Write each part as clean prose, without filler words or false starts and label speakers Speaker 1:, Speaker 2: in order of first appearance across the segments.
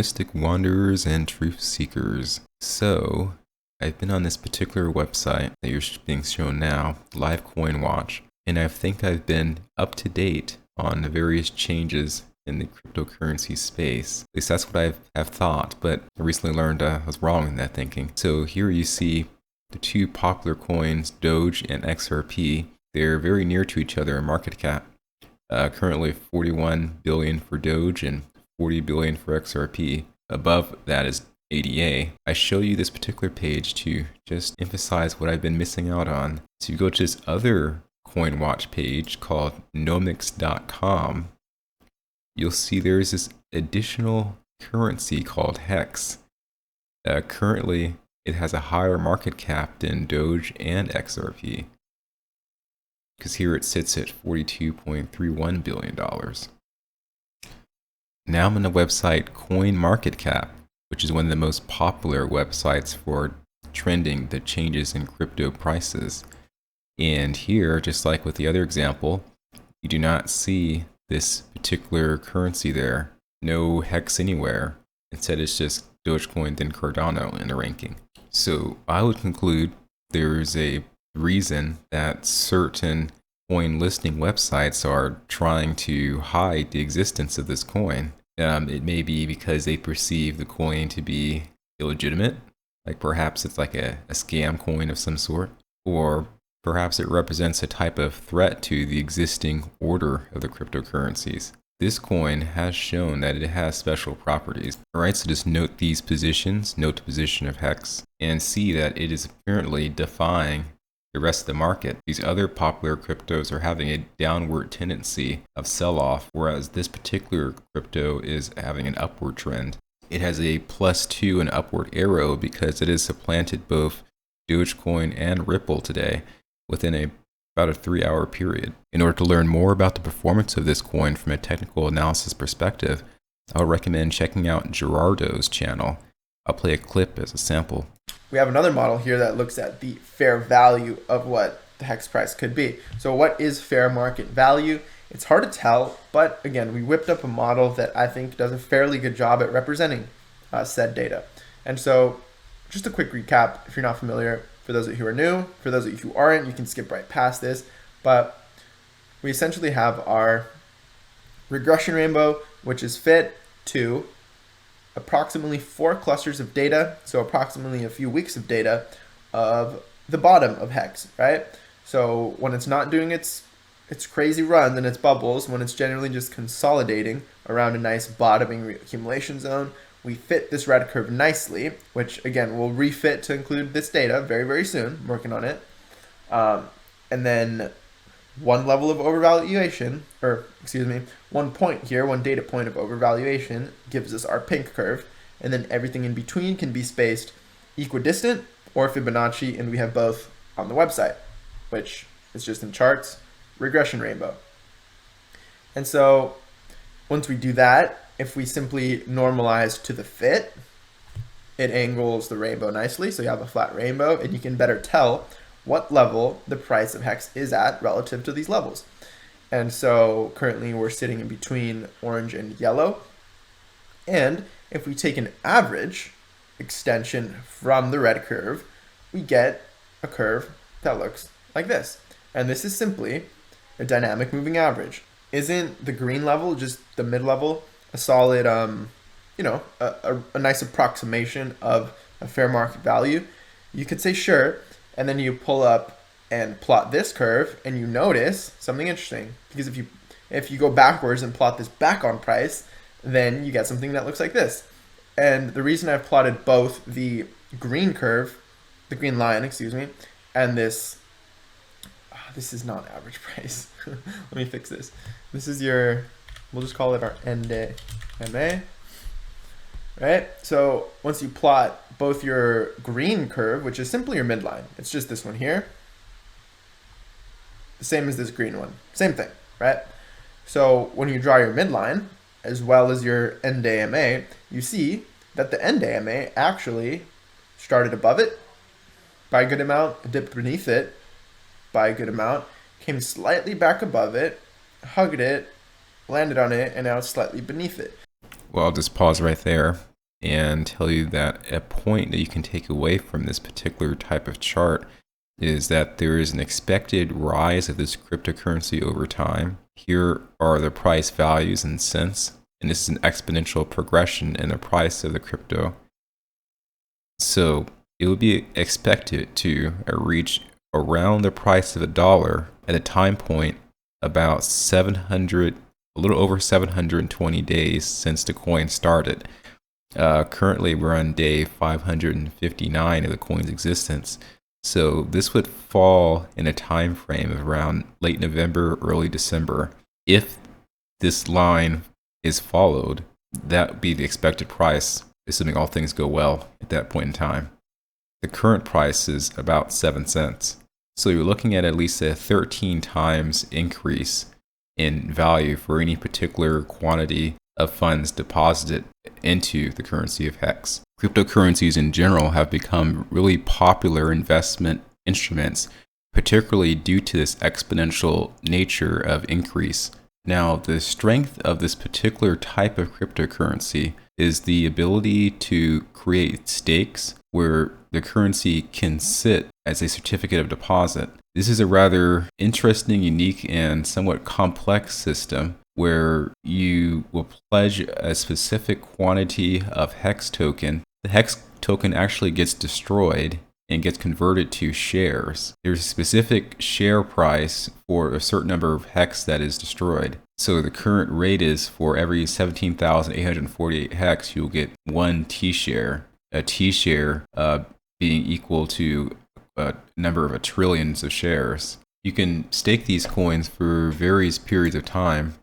Speaker 1: linguistic wanderers and truth seekers. So, I've been on this particular website that you're being shown now, Live Coin Watch, and I think I've been up to date on the various changes in the cryptocurrency space. At least that's what I have thought, but I recently learned I was wrong in that thinking. So here you see the two popular coins, DOGE and XRP. They're very near to each other in market cap. Currently 41 billion for DOGE and 40 billion for XRP. Above that is ADA. I show you this particular page to just emphasize what I've been missing out on. So you go to this other coin watch page called nomics.com. You'll see there's this additional currency called HEX. Currently, it has a higher market cap than DOGE and XRP, because here it sits at $42.31 billion. Now I'm on the website CoinMarketCap, which is one of the most popular websites for trending the changes in crypto prices. And here, just like with the other example, you do not see this particular currency there. No HEX anywhere. Instead, it's just Dogecoin, then Cardano in the ranking. So I would conclude there's a reason that certain coin listing websites are trying to hide the existence of this coin. It may be because they perceive the coin to be illegitimate, like perhaps it's like a scam coin of some sort, or perhaps it represents a type of threat to the existing order of the cryptocurrencies. This coin has shown that it has special properties. Alright, so just note these positions, note the position of HEX, and see that it is apparently defying the rest of the market. These other popular cryptos are having a downward tendency of sell-off, whereas this particular crypto is having an upward trend. It has a +2 and upward arrow because it has supplanted both Dogecoin and Ripple today within about a 3-hour period. In order to learn more about the performance of this coin from a technical analysis perspective, I would recommend checking out Gerardo's channel. I'll play a clip as a sample.
Speaker 2: We have another model here that looks at the fair value of what the HEX price could be. So what is fair market value? It's hard to tell, but again, we whipped up a model that I think does a fairly good job at representing said data. And so just a quick recap, if you're not familiar, for those of you who are new, for those of you who aren't, you can skip right past this, but we essentially have our regression rainbow, which is fit to approximately 4 clusters of data, so approximately a few weeks of data of the bottom of HEX, right? So when it's not doing its crazy run, then its bubbles, when it's generally just consolidating around a nice bottoming reaccumulation zone, we fit this red curve nicely, which again, we'll refit to include this data very, very soon. I'm working on it. And then one level of overvaluation, or excuse me, 1 point here, 1 data point of overvaluation gives us our pink curve. And then everything in between can be spaced equidistant or Fibonacci, and we have both on the website, which is just in charts, regression rainbow. And so once we do that, if we simply normalize to the fit, it angles the rainbow nicely. So you have a flat rainbow, and you can better tell what level the price of HEX is at relative to these levels. And so currently we're sitting in between orange and yellow. And if we take an average extension from the red curve, we get a curve that looks like this. And this is simply a dynamic moving average. Isn't the green level, just the mid-level, a solid, a nice approximation of a fair market value? You could say sure, and then you pull up and plot this curve, and you notice something interesting, because if you go backwards and plot this back on price, then you get something that looks like this. And the reason I've plotted both the green curve, the green line, excuse me, and this is not average price. Let me fix this. This is we'll just call it our NDMA, right? So once you plot both your green curve, which is simply your midline, it's just this one here, the same as this green one, same thing, right? So when you draw your midline, as well as your NDMA, you see that the NDMA actually started above it by a good amount, dipped beneath it by a good amount, came slightly back above it, hugged it, landed on it, and now it's slightly beneath it.
Speaker 1: Well, I'll just pause right there. and tell you that a point that you can take away from this particular type of chart is that there is an expected rise of this cryptocurrency over time. Here are the price values in cents, and this is an exponential progression in the price of the crypto. So it would be expected to reach around the price of $1 at a time point about 700, a little over 720 days since the coin started. Currently, we're on day 559 of the coin's existence. So this would fall in a time frame of around late November, early December. If this line is followed, that would be the expected price, assuming all things go well at that point in time. The current price is about 7 cents. So you're looking at least a 13 times increase in value for any particular quantity of funds deposited into the currency of HEX. Cryptocurrencies in general have become really popular investment instruments, particularly due to this exponential nature of increase. Now, the strength of this particular type of cryptocurrency is the ability to create stakes where the currency can sit as a certificate of deposit. This is a rather interesting, unique, and somewhat complex system where you will pledge a specific quantity of HEX token. The HEX token actually gets destroyed and gets converted to shares. There's a specific share price for a certain number of HEX that is destroyed. So the current rate is for every 17,848 HEX, you'll get 1 T-share. A T-share being equal to a number of trillions of shares. You can stake these coins for various periods of time.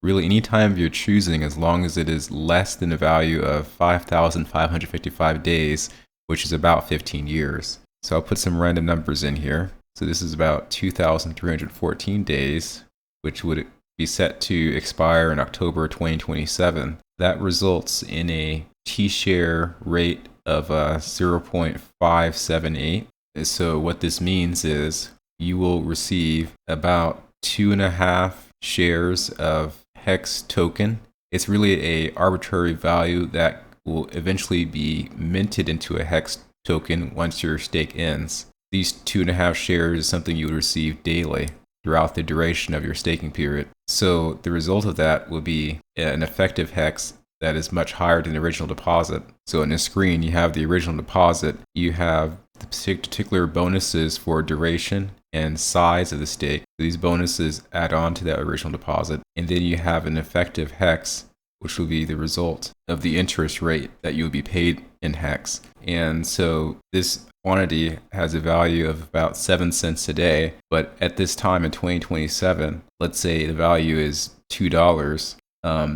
Speaker 1: Really, any time you're choosing, as long as it is less than a value of 5,555 days, which is about 15 years. So I'll put some random numbers in here. So this is about 2,314 days, which would be set to expire in October 2027. That results in a T-share rate of 0.578. So what this means is you will receive about 2.5 shares of HEX token. It's really a arbitrary value that will eventually be minted into a HEX token once your stake ends. These 2.5 shares is something you would receive daily throughout the duration of your staking period. So the result of that will be an effective HEX that is much higher than the original deposit. So in this screen, you have the original deposit, you have the particular bonuses for duration and size of the stake. These bonuses add on to that original deposit. And then you have an effective HEX, which will be the result of the interest rate that you will be paid in HEX. And so this quantity has a value of about 7 cents today, but at this time in 2027, let's say the value is $2,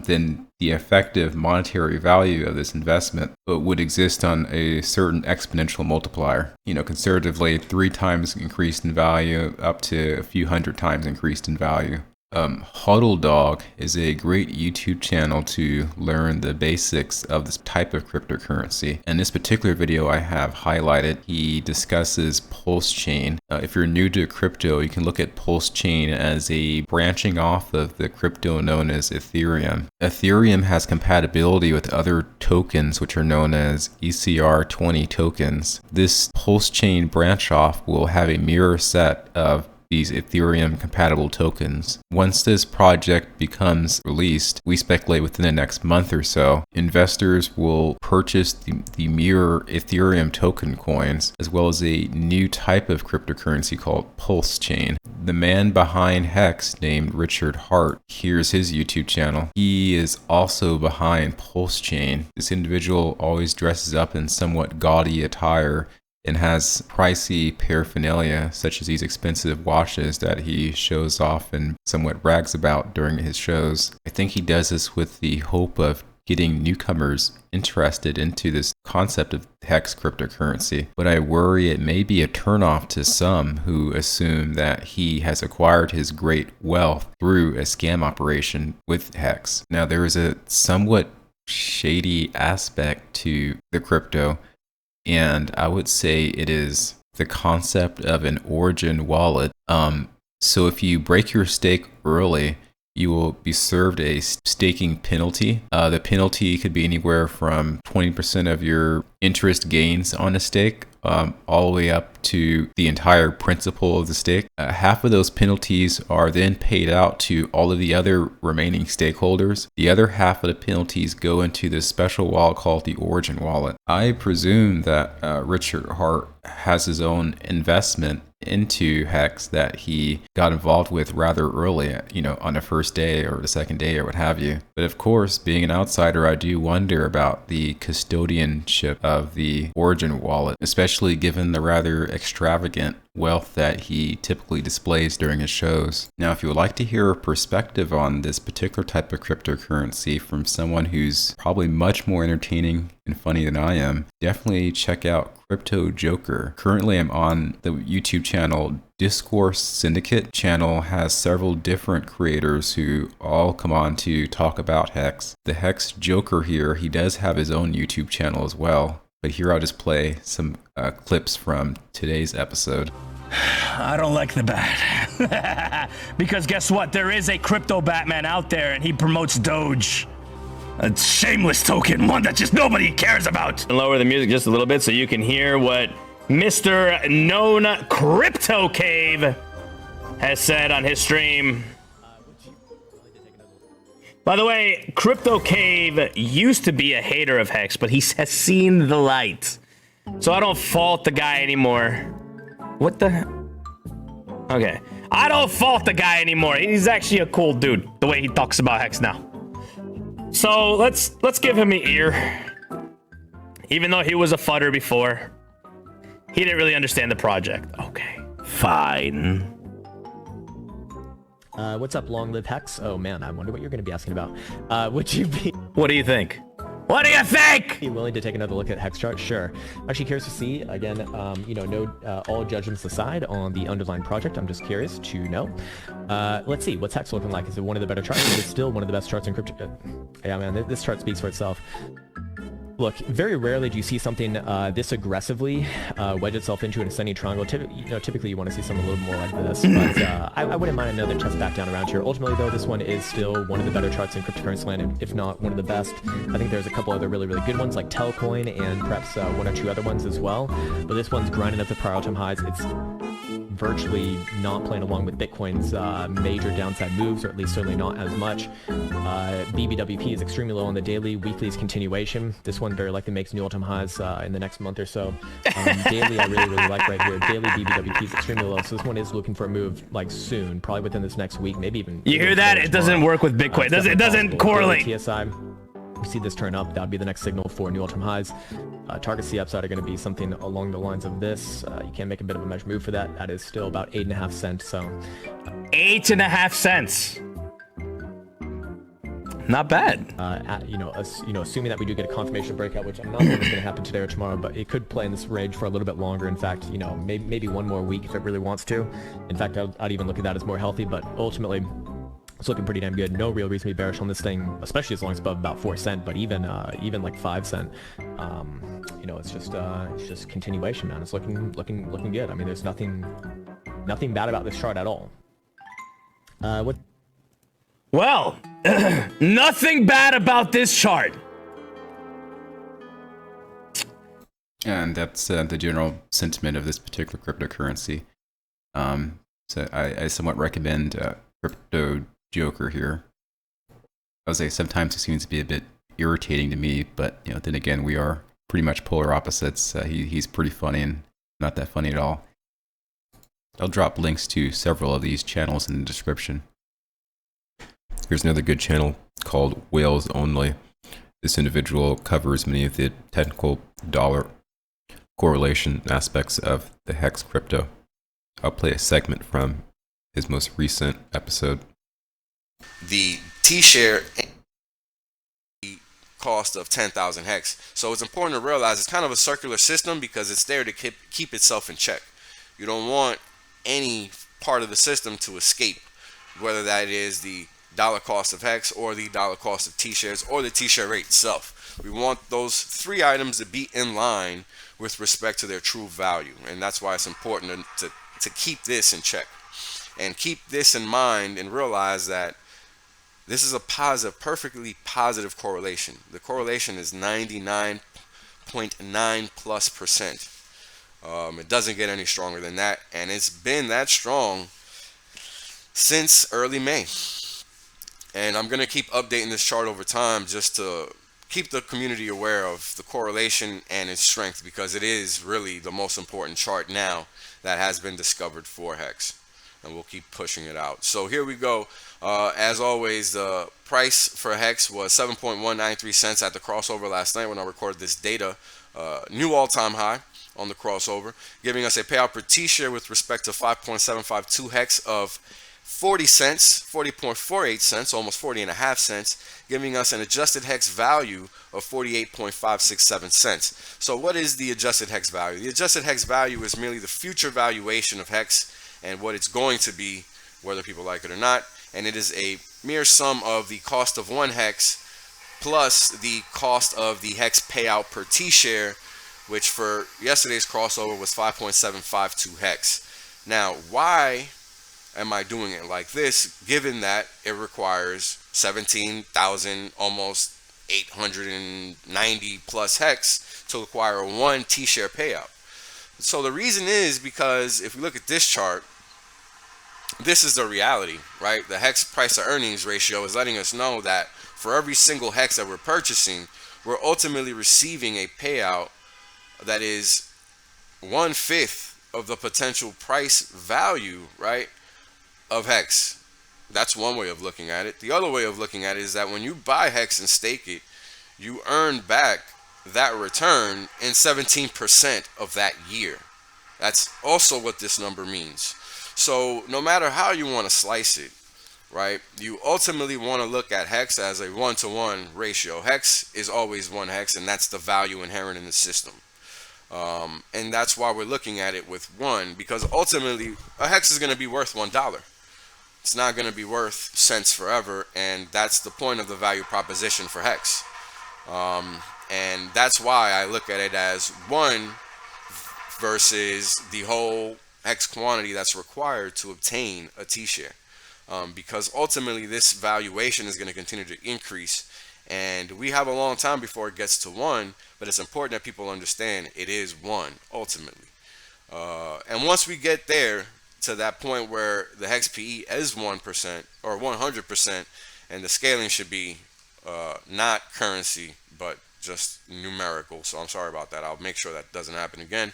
Speaker 1: then the effective monetary value of this investment would exist on a certain exponential multiplier. Conservatively, 3 times increased in value up to a few hundred times increased in value. Huddle Dog is a great YouTube channel to learn the basics of this type of cryptocurrency. In this particular video I have highlighted, he discusses Pulse Chain. If you're new to crypto, you can look at Pulse Chain as a branching off of the crypto known as Ethereum. Ethereum has compatibility with other tokens which are known as ECR20 tokens. This Pulse Chain branch off will have a mirror set of these Ethereum compatible tokens. Once this project becomes released, we speculate within the next month or so, investors will purchase the mirror Ethereum token coins, as well as a new type of cryptocurrency called Pulse Chain. The man behind HEX, named Richard Hart, here's his YouTube channel. He is also behind Pulse Chain. This individual always dresses up in somewhat gaudy attire and has pricey paraphernalia, such as these expensive watches that he shows off and somewhat brags about during his shows. I think he does this with the hope of getting newcomers interested into this concept of HEX cryptocurrency. But I worry it may be a turnoff to some who assume that he has acquired his great wealth through a scam operation with HEX. Now, there is a somewhat shady aspect to the crypto, and I would say it is the concept of an origin wallet. So if you break your stake early, you will be served a staking penalty. The penalty could be anywhere from 20% of your interest gains on a stake, all the way up to the entire principal of the stake. Half of those penalties are then paid out to all of the other remaining stakeholders. The other half of the penalties go into this special wallet called the Origin wallet. I presume that Richard Hart has his own investment into HEX that he got involved with rather early, on the first day or the second day or what have you. But of course, being an outsider, I do wonder about the custodianship of the Origin wallet, especially given the rather extravagant wealth that he typically displays during his shows. Now, if you would like to hear a perspective on this particular type of cryptocurrency from someone who's probably much more entertaining and funny than I am, definitely check out Crypto Joker. Currently, I'm on the YouTube channel Discourse Syndicate. Channel has several different creators who all come on to talk about HEX. The HEX Joker here, he does have his own YouTube channel as well. But here I'll just play some clips from today's episode.
Speaker 3: I don't like the bat. Because guess what? There is a crypto Batman out there and he promotes Doge. A shameless token, one that just nobody cares about. Lower the music just a little bit so you can hear what Mr. Known Crypto Cave has said on his stream. By the way, Crypto Cave used to be a hater of HEX, but he has seen the light. So I don't fault the guy anymore. What the? Okay. I don't fault the guy anymore. He's actually a cool dude, the way he talks about HEX now. So let's give him an ear. Even though he was a fudder before, he didn't really understand the project. Okay, fine.
Speaker 4: What's up, long live HEX? Oh man, I wonder what you're going to be asking about. Would you be
Speaker 3: What do you think? What do you think?
Speaker 4: willing to take another look at HEX chart? Sure. Actually curious to see, again, all judgments aside on the underlying project. I'm just curious to know. Let's see, what's HEX looking like? Is it one of the better charts? Is it still one of the best charts in crypto? Yeah, man, this chart speaks for itself. Look, very rarely do you see something this aggressively wedge itself into an ascending triangle. Typically you want to see something a little more like this, but I wouldn't mind another test back down around here. Ultimately, though, this one is still one of the better charts in cryptocurrency land, if not one of the best. I think there's a couple other really, really good ones like Telcoin and perhaps one or two other ones as well, but this one's grinding up the prior all-time highs. It's virtually not playing along with Bitcoin's major downside moves, or at least certainly not as much. BBWP is extremely low on the daily. Weekly is continuation. This one very likely makes new all-time highs in the next month or so. Daily I really, really like right here. Daily BBWP is extremely low, so this one is looking for a move like soon, probably within this next week, maybe even.
Speaker 3: You hear that? It doesn't work with Bitcoin. It doesn't correlate.
Speaker 4: TSI. We see this turn up, that would be the next signal for new all-time highs. Target C upside are going to be something along the lines of this. You can make a bit of a measure move for that. That is still about 8.5 cents. So
Speaker 3: 8.5 cents. Not bad.
Speaker 4: Assuming that we do get a confirmation breakout, which I'm not sure is going to happen today or tomorrow, but it could play in this range for a little bit longer. In fact, maybe one more week if it really wants to. In fact, I'd even look at that as more healthy, but ultimately, it's looking pretty damn good. No real reason to be bearish on this thing, especially as long as it's above about 4 cents, but even like 5 cents, it's just continuation, man. It's looking good. I mean, there's nothing bad about this chart at all.
Speaker 3: Well, nothing bad about this chart.
Speaker 1: And that's the general sentiment of this particular cryptocurrency. So I somewhat recommend Crypto Joker here. I would say sometimes he seems to be a bit irritating to me, but then again, we are pretty much polar opposites. He's pretty funny and not that funny at all. I'll drop links to several of these channels in the description. Here's another good channel called Whales Only. This individual covers many of the technical dollar correlation aspects of the HEX crypto. I'll play a segment from his most recent episode.
Speaker 5: The T-share cost of 10,000 HEX. So it's important to realize it's kind of a circular system because it's there to keep itself in check. You don't want any part of the system to escape, whether that is the dollar cost of HEX or the dollar cost of T-shares or the T-share rate itself. We want those three items to be in line with respect to their true value, and that's why it's important to keep this in check and keep this in mind and realize that This is a positive, perfectly positive correlation. The correlation is 99.9+%. It doesn't get any stronger than that, and it's been that strong since early May. And I'm going to keep updating this chart over time just to keep the community aware of the correlation and its strength, because it is really the most important chart now that has been discovered for HEX, and we'll keep pushing it out. So here we go. As always, the price for HEX was 7.193 cents at the crossover last night when I recorded this data. New all-time high on the crossover, giving us a payout per T-share with respect to 5.752 HEX of 40 cents, 40.48 cents, almost 40.5 cents, giving us an adjusted HEX value of 48.567 cents. So what is the adjusted HEX value? The adjusted HEX value is merely the future valuation of HEX and what it's going to be, whether people like it or not. And it is a mere sum of the cost of one HEX plus the cost of the HEX payout per T-share, which for yesterday's crossover was 5.752 HEX. Now, why am I doing it like this, given that it requires 17,000, almost 890 plus HEX to acquire one T-share payout? So the reason is because if we look at this chart, this is the reality, right? The HEX price to earnings ratio is letting us know that for every single HEX that we're purchasing, we're ultimately receiving a payout that is 1/5 of the potential price value, right, of HEX. That's one way of looking at it. The other way of looking at it is that when you buy HEX and stake it, you earn back that return in 17% of that year. That's also what this number means. So no matter how you want to slice it, right, you ultimately want to look at HEX as a 1-to-1 ratio. HEX is always one HEX, and that's the value inherent in the system. And that's why we're looking at it with one, because ultimately a HEX is going to be worth $1. It's not going to be worth cents forever, and that's the point of the value proposition for HEX. And that's why I look at it as one versus the whole HEX quantity that's required to obtain a T-share. Because ultimately this valuation is going to continue to increase, and we have a long time before it gets to one, but it's important that people understand it is one ultimately. And once we get there to that point where the HEX PE is 1% or 100%, and the scaling should be not currency but just numerical, so I'm sorry about that. I'll make sure that doesn't happen again.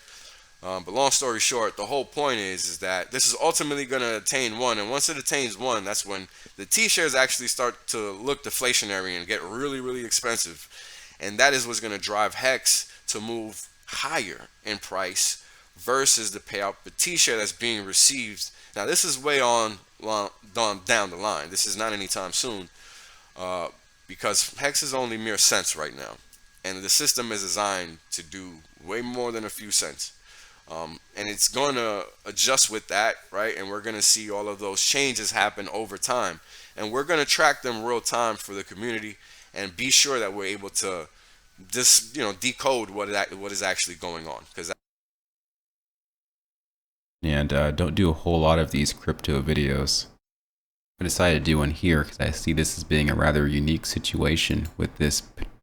Speaker 5: But long story short, the whole point is that this is ultimately going to attain one, and once it attains one, that's when the T-shares actually start to look deflationary and get really, really expensive, and that is what's going to drive HEX to move higher in price versus the payout per T-share that's being received. Now this is way down the line. This is not anytime soon, because HEX is only mere cents right now, and the system is designed to do way more than a few cents. And it's going to adjust with that, right? And we're going to see all of those changes happen over time, and we're going to track them real time for the community and be sure that we're able to just, decode what is actually going on.
Speaker 1: And don't do a whole lot of these crypto videos. I decided to do one here because I see this as being a rather unique situation with this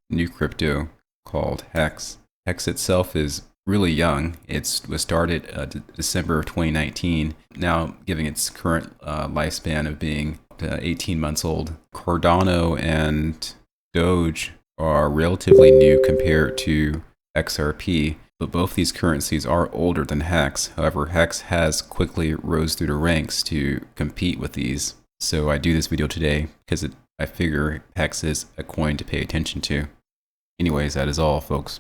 Speaker 1: new crypto called HEX. HEX itself is really young. It was started December of 2019, now giving its current lifespan of being 18 months old. Cardano and Doge are relatively new compared to XRP, but both these currencies are older than HEX. However, HEX has quickly rose through the ranks to compete with these. So I do this video today because I figure HEX is a coin to pay attention to. Anyways, that is all, folks.